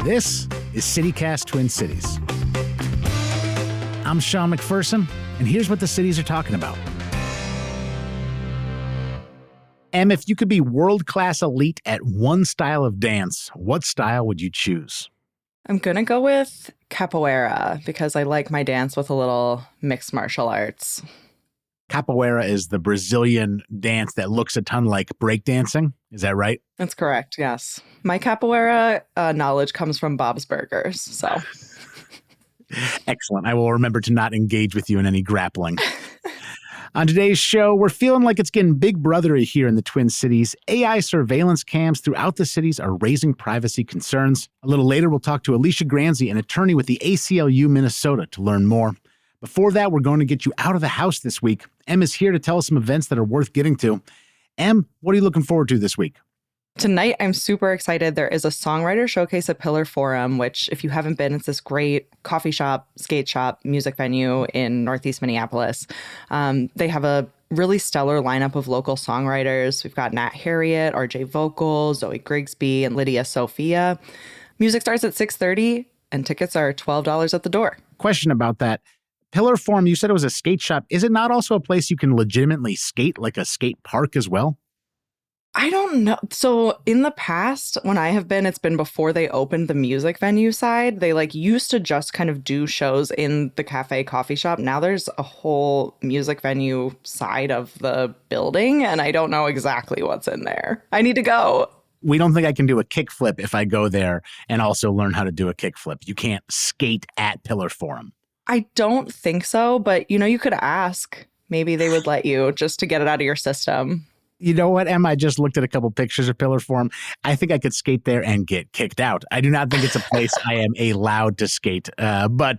This is CityCast Twin Cities. I'm Sean McPherson, and here's what the cities are talking about. Em, if you could be world-class elite at one style of dance, what style would you choose? I'm going to go with capoeira because I like my dance with a little mixed martial arts. Capoeira is the Brazilian dance that looks a ton like breakdancing. Is that right? That's correct, yes. My capoeira knowledge comes from Bob's Burgers, so. Excellent. I will remember to not engage with you in any grappling. On today's show, we're feeling like it's getting big brothery here in the Twin Cities. AI surveillance cams throughout the cities are raising privacy concerns. A little later, we'll talk to Alicia Granzi, an attorney with the ACLU Minnesota, to learn more. Before that, we're going to get you out of the house this week. Em is here to tell us some events that are worth getting to. Em, what are you looking forward to this week? Tonight, I'm super excited. There is a songwriter showcase at Pillar Forum, which, if you haven't been, it's this great coffee shop, skate shop, music venue in Northeast Minneapolis. They have a really stellar lineup of local songwriters. We've got Nat Harriet, RJ Vocal, Zoe Grigsby, and Lydia Sophia. Music starts at 6:30, and tickets are $12 at the door. Question about that. Pillar Forum, you said it was a skate shop. Is it not also a place you can legitimately skate, like a skate park as well? I don't know. So in the past, when I have been, it's been before they opened the music venue side. They used to just kind of do shows in the cafe coffee shop. Now there's a whole music venue side of the building, and I don't know exactly what's in there. I need to go. We don't think I can do a kickflip if I go there and also learn how to do a kickflip. You can't skate at Pillar Forum. I don't think so, but you could ask. Maybe they would let you just to get it out of your system. You know what, Emma? I just looked at a couple pictures of Pillar Forum. I think I could skate there and get kicked out. I do not think it's a place I am allowed to skate. But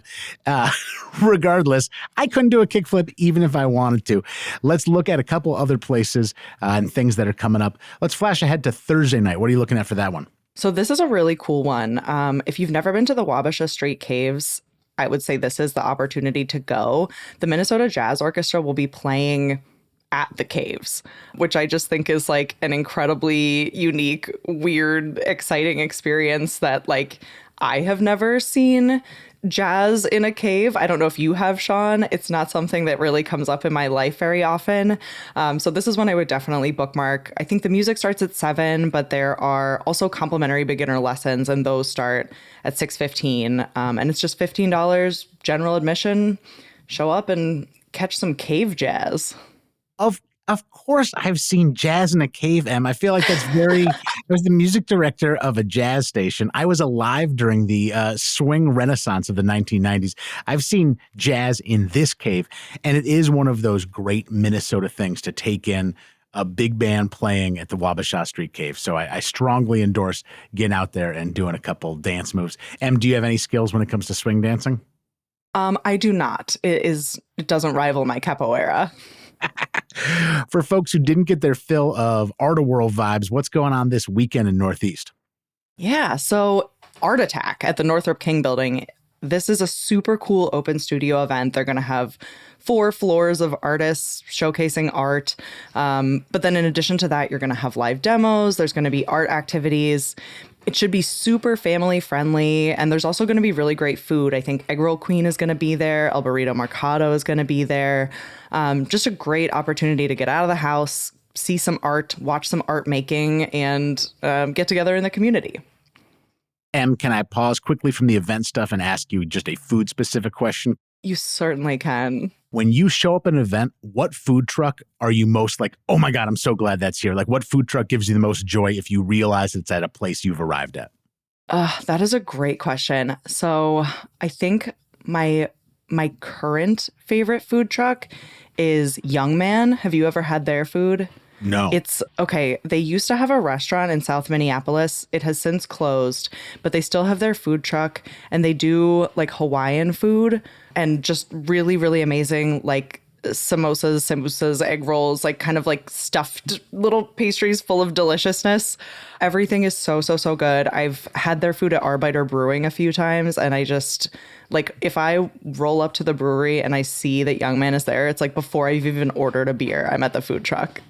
regardless, I couldn't do a kickflip even if I wanted to. Let's look at a couple other places and things that are coming up. Let's flash ahead to Thursday night. What are you looking at for that one? So this is a really cool one. If you've never been to the Wabasha Street Caves, I would say this is the opportunity to go. The Minnesota Jazz Orchestra will be playing at the caves, which I just think is an incredibly unique, weird, exciting experience that I have never seen jazz in a cave. I don't know if you have, Sean. It's not something that really comes up in my life very often. So this is one I would definitely bookmark. I think the music starts at 7, but there are also complimentary beginner lessons, and those start at 6:15. And it's just $15 general admission. Show up and catch some cave jazz. Of course, I've seen jazz in a cave, Em. I feel like that's very... I was the music director of a jazz station. I was alive during the swing renaissance of the 1990s. I've seen jazz in this cave, and it is one of those great Minnesota things to take in, a big band playing at the Wabasha Street Cave. So I strongly endorse getting out there and doing a couple dance moves. Em, do you have any skills when it comes to swing dancing? I do not. It doesn't rival my capoeira. For folks who didn't get their fill of Art World vibes, what's going on this weekend in Northeast? Yeah, so Art Attack at the Northrop King Building. This is a super cool open studio event. They're going to have 4 floors of artists showcasing art. But then in addition to that, you're going to have live demos. There's going to be art activities. It should be super family friendly. And there's also going to be really great food. I think Egg Roll Queen is going to be there. El Burrito Mercado is going to be there. Just a great opportunity to get out of the house, see some art, watch some art making, and get together in the community. Em, can I pause quickly from the event stuff and ask you just a food specific question? You certainly can. When you show up at an event, what food truck are you most oh my God, I'm so glad that's here? What food truck gives you the most joy if you realize it's at a place you've arrived at? That is a great question. So I think my current favorite food truck is Young Man. Have you ever had their food? No. It's okay. They used to have a restaurant in South Minneapolis. It has since closed, but they still have their food truck, and they do Hawaiian food and just really, really amazing, samosas, egg rolls, stuffed little pastries full of deliciousness. Everything is so, so, so good. I've had their food at Arbiter Brewing a few times, and I just, if I roll up to the brewery and I see that Young Man is there, it's before I've even ordered a beer, I'm at the food truck.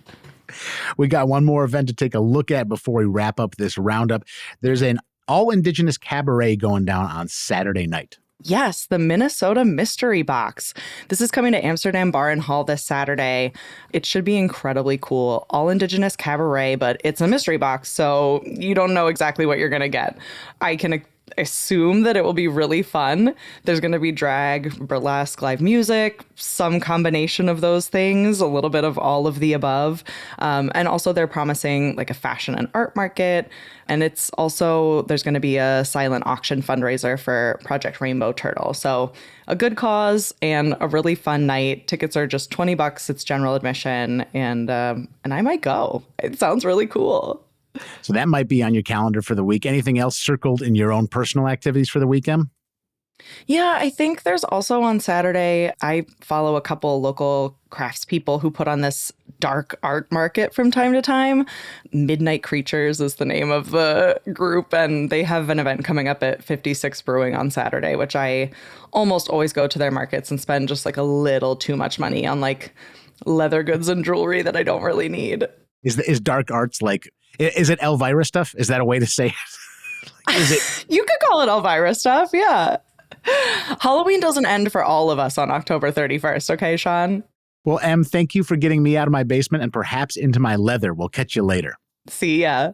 We got one more event to take a look at before we wrap up this roundup. There's an All Indigenous Cabaret going down on Saturday night. Yes, the Minnesota Mystery Box. This is coming to Amsterdam Bar and Hall this Saturday. It should be incredibly cool. All Indigenous Cabaret, but it's a mystery box, so you don't know exactly what you're going to get. I can assume that it will be really fun. There's going to be drag, burlesque, live music, some combination of those things, a little bit of all of the above. And also they're promising like a fashion and art market. And it's also, there's going to be a silent auction fundraiser for Project Rainbow Turtle. So a good cause and a really fun night. Tickets are just $20. It's general admission. And I might go. It sounds really cool. So that might be on your calendar for the week. Anything else circled in your own personal activities for the weekend? Yeah, I think there's also on Saturday, I follow a couple local craftspeople who put on this dark art market from time to time. Midnight Creatures is the name of the group, and they have an event coming up at 56 Brewing on Saturday, which I almost always go to their markets and spend just like a little too much money on like leather goods and jewelry that I don't really need. Is dark arts like, is it Elvira stuff? Is that a way to say it? Is it? You could call it Elvira stuff, yeah. Halloween doesn't end for all of us on October 31st, okay, Sean? Well, Em, thank you for getting me out of my basement and perhaps into my leather. We'll catch you later. See ya.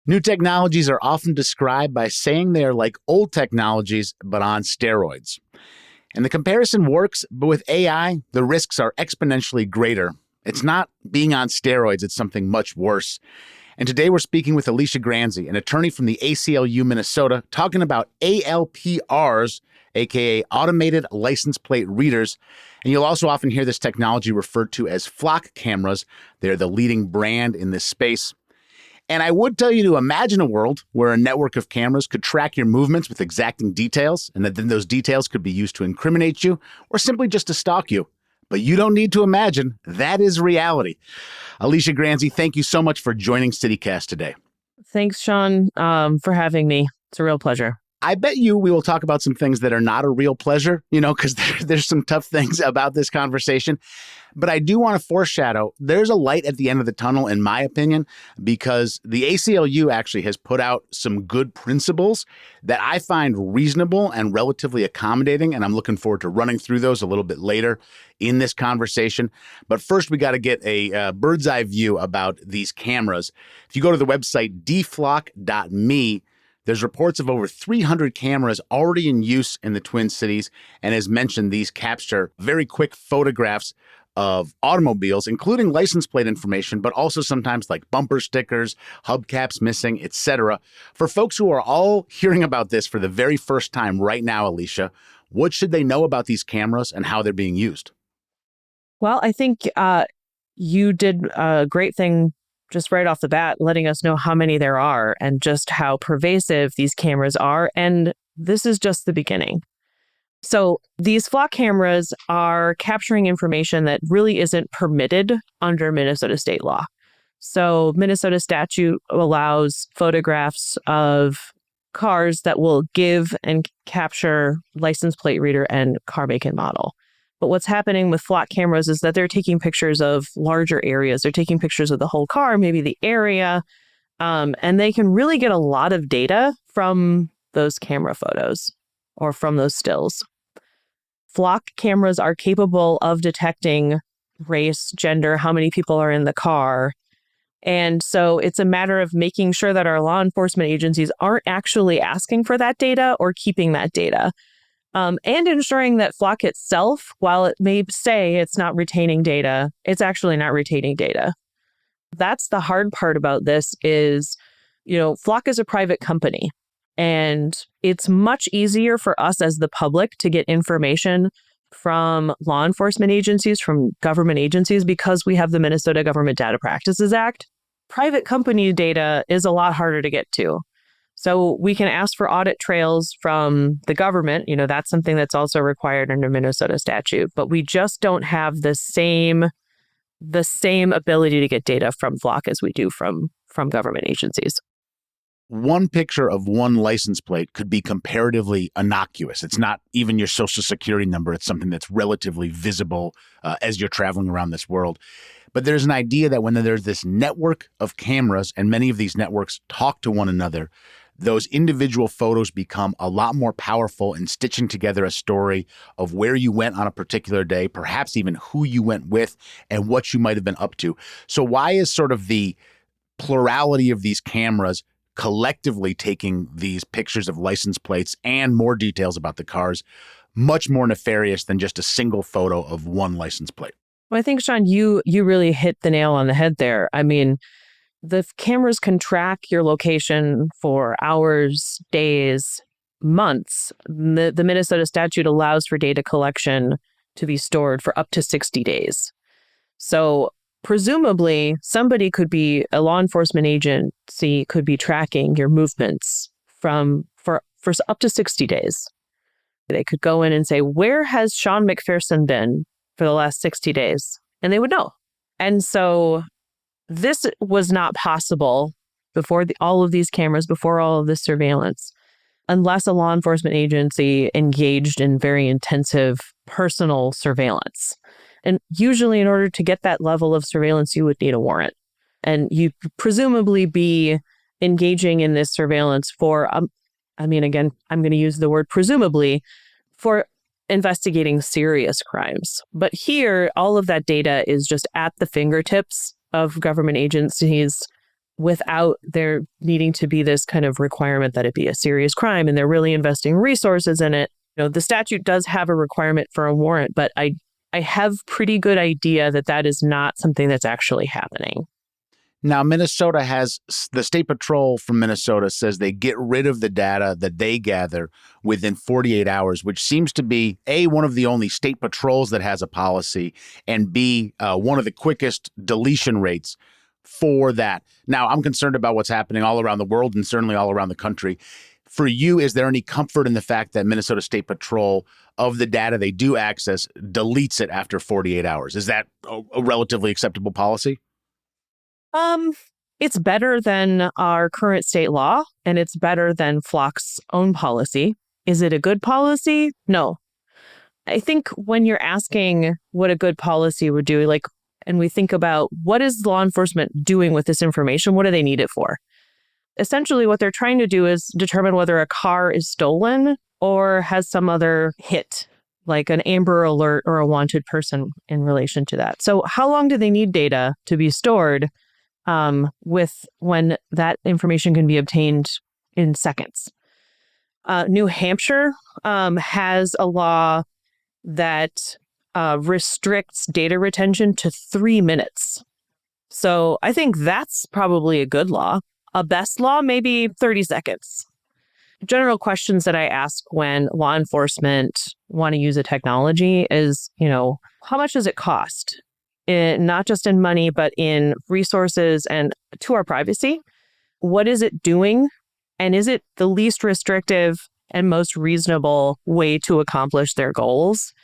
New technologies are often described by saying they are like old technologies, but on steroids. And the comparison works, but with AI, the risks are exponentially greater. It's not being on steroids, it's something much worse. And today we're speaking with Alicia Granzi, an attorney from the ACLU Minnesota, talking about ALPRs, aka Automated License Plate Readers. And you'll also often hear this technology referred to as flock cameras. They're the leading brand in this space. And I would tell you to imagine a world where a network of cameras could track your movements with exacting details, and that then those details could be used to incriminate you or simply just to stalk you. But you don't need to imagine. That is reality. Alicia Granzi, thank you so much for joining CityCast today. Thanks, Sean, for having me. It's a real pleasure. I bet you we will talk about some things that are not a real pleasure, because there's some tough things about this conversation. But I do want to foreshadow there's a light at the end of the tunnel, in my opinion, because the ACLU actually has put out some good principles that I find reasonable and relatively accommodating. And I'm looking forward to running through those a little bit later in this conversation. But first, we got to get a bird's eye view about these cameras. If you go to the website dflock.me, there's reports of over 300 cameras already in use in the Twin Cities. And as mentioned, these capture very quick photographs of automobiles, including license plate information, but also sometimes like bumper stickers, hubcaps missing, etc. For folks who are all hearing about this for the very first time right now, Alicia, what should they know about these cameras and how they're being used? Well, I think you did a great thing just right off the bat, letting us know how many there are and just how pervasive these cameras are. And this is just the beginning. So these flock cameras are capturing information that really isn't permitted under Minnesota state law. So Minnesota statute allows photographs of cars that will give and capture license plate reader and car make and model. But what's happening with flock cameras is that they're taking pictures of larger areas. They're taking pictures of the whole car, maybe the area, and they can really get a lot of data from those camera photos or from those stills. Flock cameras are capable of detecting race, gender, how many people are in the car. And so it's a matter of making sure that our law enforcement agencies aren't actually asking for that data or keeping that data. And ensuring that flock itself, while it may say it's not retaining data, it's actually not retaining data. That's the hard part about this is, Flock is a private company. And it's much easier for us as the public to get information from law enforcement agencies, from government agencies, because we have the Minnesota Government Data Practices Act. Private company data is a lot harder to get to. So we can ask for audit trails from the government. That's something that's also required under Minnesota statute, but we just don't have the same ability to get data from Flock as we do from government agencies. one picture of one license plate could be comparatively innocuous. It's not even your social security number. It's something that's relatively visible as you're traveling around this world. But there's an idea that when there's this network of cameras and many of these networks talk to one another, those individual photos become a lot more powerful in stitching together a story of where you went on a particular day, perhaps even who you went with and what you might have been up to. So why is sort of the plurality of these cameras collectively taking these pictures of license plates and more details about the cars much more nefarious than just a single photo of one license plate? Well, I think, Sean, you really hit the nail on the head there. I mean, the cameras can track your location for hours, days, months. The Minnesota statute allows for data collection to be stored for up to 60 days. So presumably, a law enforcement agency could be tracking your movements for up to 60 days. They could go in and say, where has Sean McPherson been for the last 60 days? And they would know. And so this was not possible before all of these cameras, before all of this surveillance, unless a law enforcement agency engaged in very intensive personal surveillance. And usually in order to get that level of surveillance, you would need a warrant. And you'd presumably be engaging in this surveillance for, again, I'm going to use the word presumably, for investigating serious crimes. But here, all of that data is just at the fingertips of government agencies without there needing to be this kind of requirement that it be a serious crime, and they're really investing resources in it. The statute does have a requirement for a warrant, but I have pretty good idea that is not something that's actually happening. Now, Minnesota has, the State Patrol from Minnesota says they get rid of the data that they gather within 48 hours, which seems to be, A, one of the only state patrols that has a policy, and B, one of the quickest deletion rates for that. Now, I'm concerned about what's happening all around the world and certainly all around the country. For you, is there any comfort in the fact that Minnesota State Patrol, of the data they do access, deletes it after 48 hours? Is that a relatively acceptable policy? It's better than our current state law, and it's better than Flock's own policy. Is it a good policy? No. I think when you're asking what a good policy would do, and we think about what is law enforcement doing with this information, what do they need it for? Essentially, what they're trying to do is determine whether a car is stolen or has some other hit, like an Amber Alert or a wanted person in relation to that. So how long do they need data to be stored when that information can be obtained in seconds? New Hampshire has a law that restricts data retention to 3 minutes. So I think that's probably a good law. A best law, maybe 30 seconds. General questions that I ask when law enforcement want to use a technology is, how much does it cost? Not just in money, but in resources and to our privacy. What is it doing? And is it the least restrictive and most reasonable way to accomplish their goals?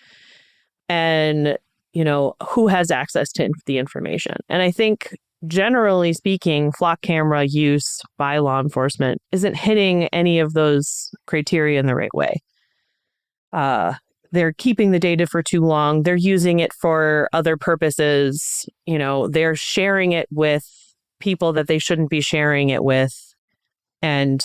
And, who has access to the information? And I think, generally speaking, flock camera use by law enforcement isn't hitting any of those criteria in the right way. They're keeping the data for too long. They're using it for other purposes. They're sharing it with people that they shouldn't be sharing it with. And,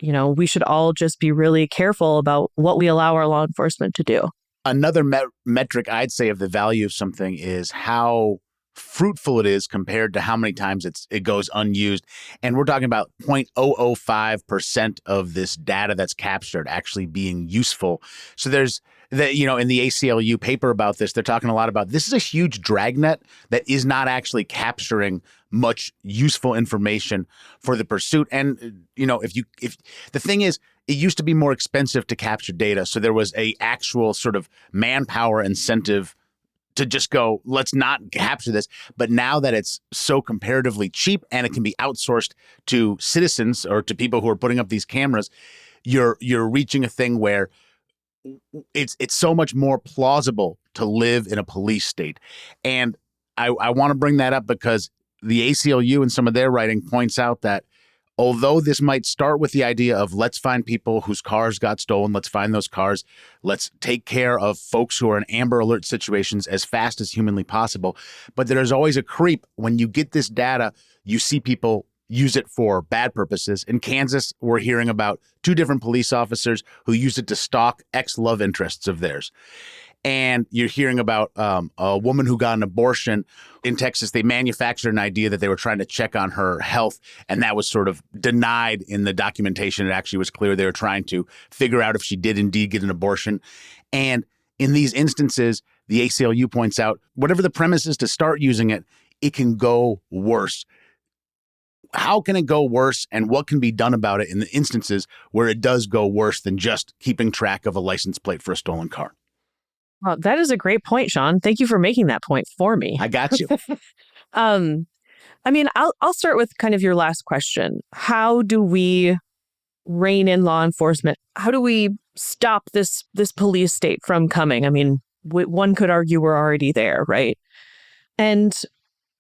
we should all just be really careful about what we allow our law enforcement to do. Another metric I'd say of the value of something is how fruitful it is compared to how many times it goes unused. And we're talking about 0.005% of this data that's captured actually being useful. So there's in the ACLU paper about this, they're talking a lot about this is a huge dragnet that is not actually capturing much useful information for the pursuit. And, if the thing is, it used to be more expensive to capture data. So there was a actual sort of manpower incentive to just go, let's not capture this. But now that it's so comparatively cheap and it can be outsourced to citizens or to people who are putting up these cameras, you're reaching a thing where it's so much more plausible to live in a police state. And I want to bring that up because the ACLU in some of their writing points out that although this might start with the idea of let's find people whose cars got stolen, let's find those cars, let's take care of folks who are in Amber Alert situations as fast as humanly possible. But there's always a creep. When you get this data, you see people use it for bad purposes. In Kansas, we're hearing about 2 different police officers who used it to stalk ex-love interests of theirs. And you're hearing about a woman who got an abortion in Texas. They manufactured an idea that they were trying to check on her health, and that was sort of denied in the documentation. It actually was clear they were trying to figure out if she did indeed get an abortion. And in these instances, the ACLU points out, whatever the premise is to start using it, it can go worse. How can it go worse, and what can be done about it in the instances where it does go worse than just keeping track of a license plate for a stolen car? Well, that is a great point, Sean. Thank you for making that point for me. I got you. I mean, I'll start with kind of your last question. How do we rein in law enforcement? How do we stop this police state from coming? I mean, one could argue we're already there, right? And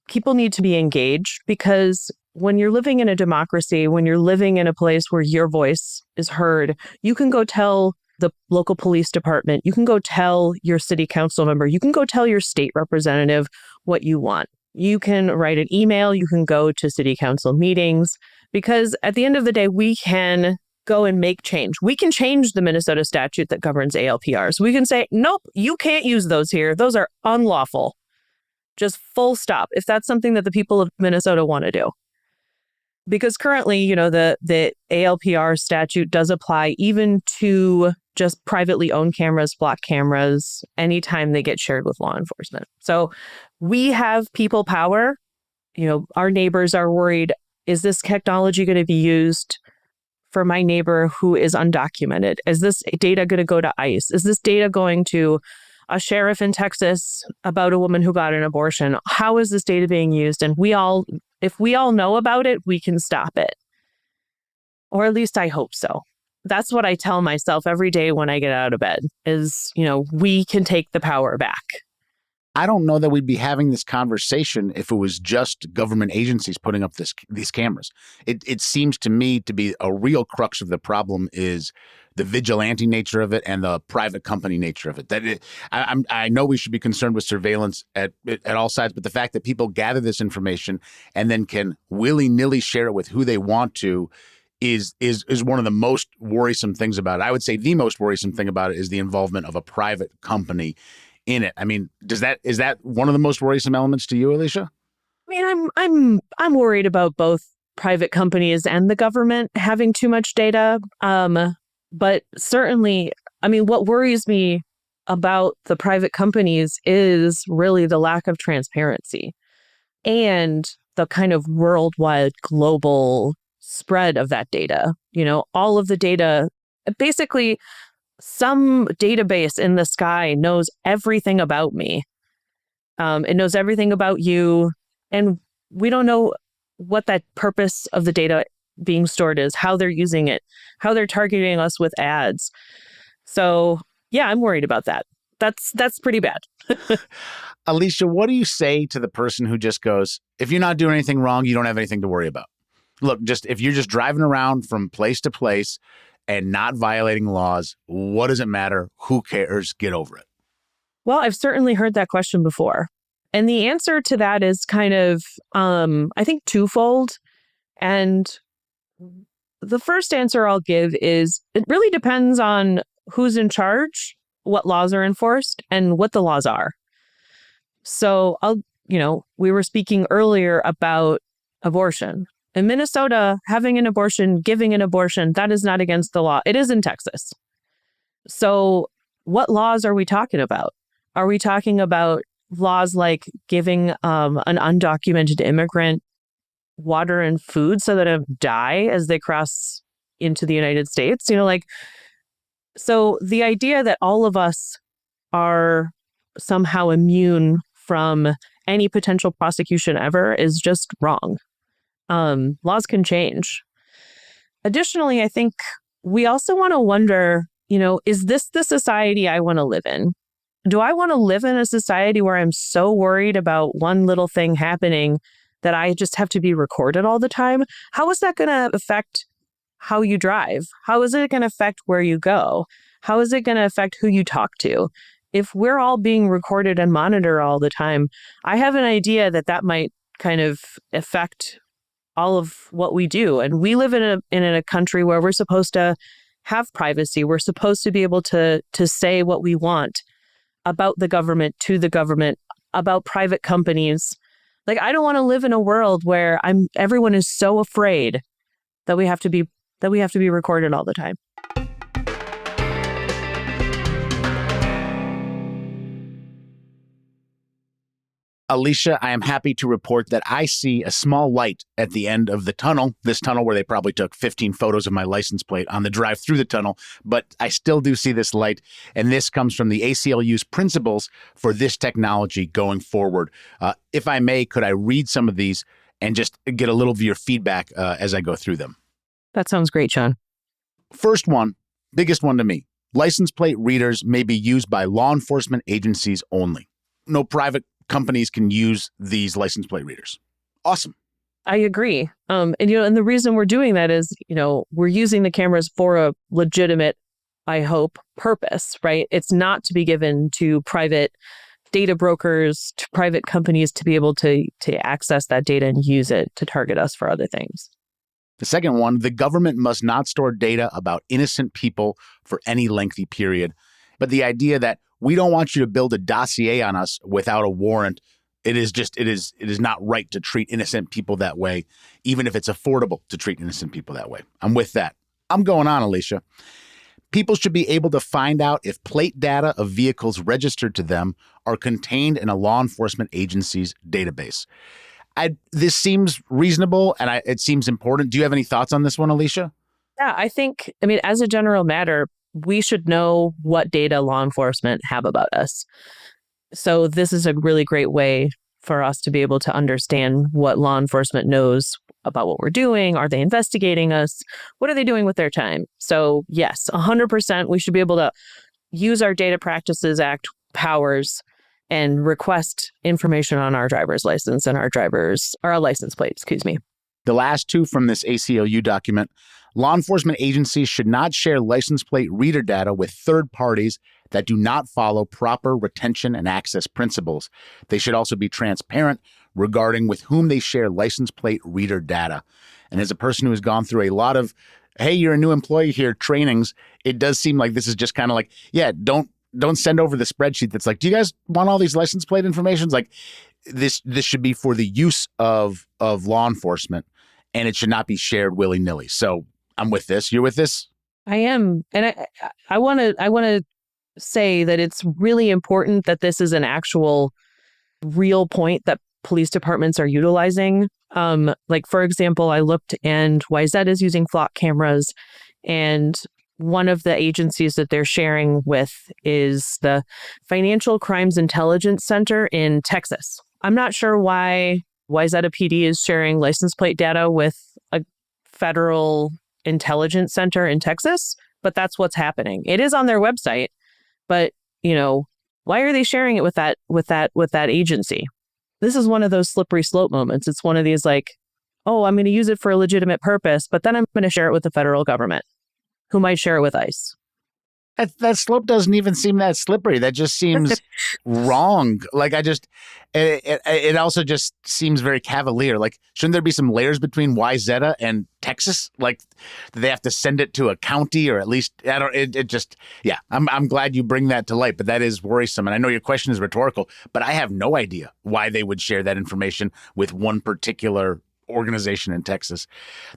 people need to be engaged, because when you're living in a democracy, when you're living in a place where your voice is heard, you can go tell the local police department, you can go tell your city council member, you can go tell your state representative what you want. You can write an email, you can go to city council meetings, because at the end of the day, we can go and make change. We can change the Minnesota statute that governs ALPRs. We can say, nope, you can't use those here. Those are unlawful. Just full stop, if that's something that the people of Minnesota want to do. Because currently, the ALPR statute does apply even to just privately owned cameras, block cameras, anytime they get shared with law enforcement. So we have people power. Our neighbors are worried, is this technology going to be used for my neighbor who is undocumented? Is this data going to go to ICE? Is this data going to a sheriff in Texas about a woman who got an abortion? How is this data being used? And if we all know about it, we can stop it. Or at least I hope so. That's what I tell myself every day when I get out of bed is, we can take the power back. I don't know that we'd be having this conversation if it was just government agencies putting up these cameras. It seems to me to be a real crux of the problem is the vigilante nature of it and the private company nature of it. I know we should be concerned with surveillance at all sides, but the fact that people gather this information and then can willy-nilly share it with who they want to is one of the most worrisome things about it. I would say the most worrisome thing about it is the involvement of a private company in it. I mean, is that one of the most worrisome elements to you, Alicia? I mean, I'm worried about both private companies and the government having too much data. But certainly, I mean, what worries me about the private companies is really the lack of transparency and the kind of worldwide global spread of that data. All of the data, basically some database in the sky knows everything about me. It knows everything about you. And we don't know what that purpose of the data being stored is, how they're using it, how they're targeting us with ads. So yeah, I'm worried about that. That's pretty bad. Alicia, what do you say to the person who just goes, if you're not doing anything wrong, you don't have anything to worry about? Look, if you're just driving around from place to place and not violating laws, what does it matter? Who cares? Get over it. Well, I've certainly heard that question before. And the answer to that is kind of, I think, twofold. And the first answer I'll give is it really depends on who's in charge, what laws are enforced, and what the laws are. So we were speaking earlier about abortion. In Minnesota, having an abortion, giving an abortion, that is not against the law. It is in Texas. So what laws are we talking about? Are we talking about laws like giving an undocumented immigrant water and food so that they don't die as they cross into the United States? So the idea that all of us are somehow immune from any potential prosecution ever is just wrong. Laws can change. Additionally, I think we also want to wonder, is this the society I want to live in? Do I want to live in a society where I'm so worried about one little thing happening that I just have to be recorded all the time, how is that going to affect how you drive? How is it going to affect where you go? How is it going to affect who you talk to? If we're all being recorded and monitored all the time, I have an idea that that might kind of affect all of what we do. And we live in a country where we're supposed to have privacy. We're supposed to be able to say what we want about the government, to the government, about private companies. Like, I don't want to live in a world where everyone is so afraid that we have to be recorded all the time. Alicia, I am happy to report that I see a small light at the end of the tunnel, this tunnel where they probably took 15 photos of my license plate on the drive through the tunnel, but I still do see this light, and this comes from the ACLU's principles for this technology going forward. If I may, could I read some of these and just get a little of your feedback as I go through them? That sounds great, Sean. First one, biggest one to me. License plate readers may be used by law enforcement agencies only. No private companies can use these license plate readers. Awesome. I agree. And the reason we're doing that is, we're using the cameras for a legitimate, I hope, purpose, right? It's not to be given to private data brokers, to private companies to be able to access that data and use it to target us for other things. The second one, the government must not store data about innocent people for any lengthy period. But the idea that we don't want you to build a dossier on us without a warrant. It is not right to treat innocent people that way, even if it's affordable to treat innocent people that way. I'm with that. I'm going on, Alicia. People should be able to find out if plate data of vehicles registered to them are contained in a law enforcement agency's database. This seems reasonable and it seems important. Do you have any thoughts on this one, Alicia? Yeah, as a general matter, we should know what data law enforcement have about us. So this is a really great way for us to be able to understand what law enforcement knows about what we're doing. Are they investigating us? What are they doing with their time? So yes, 100%, we should be able to use our Data Practices Act powers and request information on our driver's license and our license plate, The last two from this ACLU document. Law enforcement agencies should not share license plate reader data with third parties that do not follow proper retention and access principles. They should also be transparent regarding with whom they share license plate reader data. And as a person who has gone through a lot of, hey, you're a new employee here, trainings, it does seem like this is just kind of like, yeah, don't send over the spreadsheet that's like, do you guys want all these license plate informations? Like this should be for the use of law enforcement, and it should not be shared willy-nilly. So I'm with this. You're with this? I am. And I want to say that it's really important that this is an actual real point that police departments are utilizing. Like, for example, I looked and Wayzata is using flock cameras, and one of the agencies that they're sharing with is the Financial Crimes Intelligence Center in Texas. I'm not sure why Wayzata PD is sharing license plate data with a federal intelligence center in Texas, but that's what's happening. It is on their website, but why are they sharing it with that agency? This is one of those slippery slope moments. It's one of these like, oh, I'm going to use it for a legitimate purpose, but then I'm going to share it with the federal government, who might share it with ICE. That slope doesn't even seem that slippery. That just seems wrong. Like it also just seems very cavalier. Like, shouldn't there be some layers between Wayzata and Texas? Like, do they have to send it to a county, or at least I'm glad you bring that to light, but that is worrisome. And I know your question is rhetorical, but I have no idea why they would share that information with one particular organization in Texas.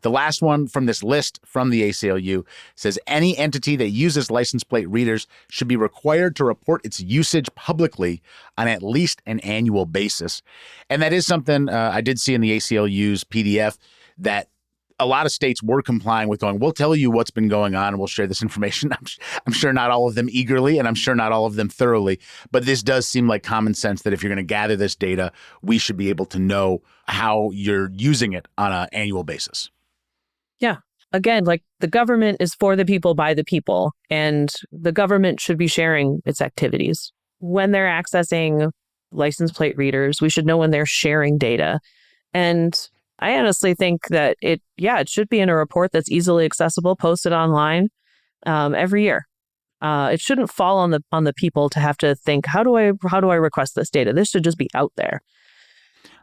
The last one from this list from the ACLU says any entity that uses license plate readers should be required to report its usage publicly on at least an annual basis. And that is something I did see in the ACLU's PDF that a lot of states were complying with, going, we'll tell you what's been going on and we'll share this information. I'm sure not all of them eagerly, and I'm sure not all of them thoroughly, but this does seem like common sense that if you're going to gather this data, we should be able to know how you're using it on an annual basis. Yeah. Again, like, the government is for the people, by the people, and the government should be sharing its activities. When they're accessing license plate readers, we should know when they're sharing data. And I honestly think that it should be in a report that's easily accessible, posted online every year. It shouldn't fall on the people to have to think, how do I request this data? This should just be out there.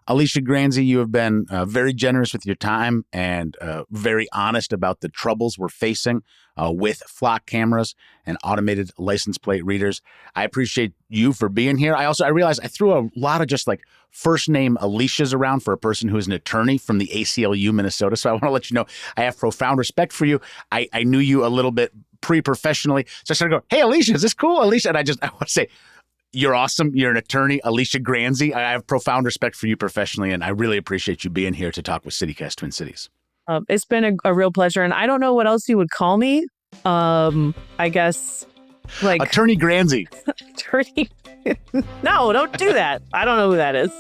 Alicia Granzi, you have been very generous with your time and very honest about the troubles we're facing with flock cameras and automated license plate readers. I appreciate you for being here. I realized I threw a lot of just like first name Alicias around for a person who is an attorney from the ACLU, Minnesota. So I want to let you know I have profound respect for you. I knew you a little bit pre-professionally. So I started going, hey, Alicia, is this cool, Alicia? And I want to say, you're awesome. You're an attorney, Alicia Granzi. I have profound respect for you professionally, and I really appreciate you being here to talk with CityCast Twin Cities. It's been a real pleasure, and I don't know what else you would call me. I guess like Attorney Granzi. Attorney. No, don't do that. I don't know who that is.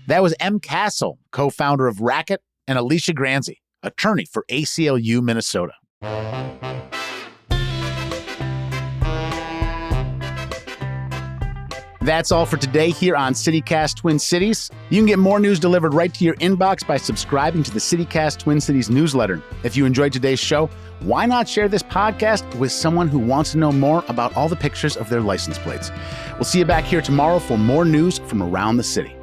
That was M. Castle, co-founder of Racket, and Alicia Granzi, attorney for ACLU, Minnesota. That's all for today here on CityCast Twin Cities. You can get more news delivered right to your inbox by subscribing to the CityCast Twin Cities newsletter. If you enjoyed today's show, why not share this podcast with someone who wants to know more about all the pictures of their license plates? We'll see you back here tomorrow for more news from around the city.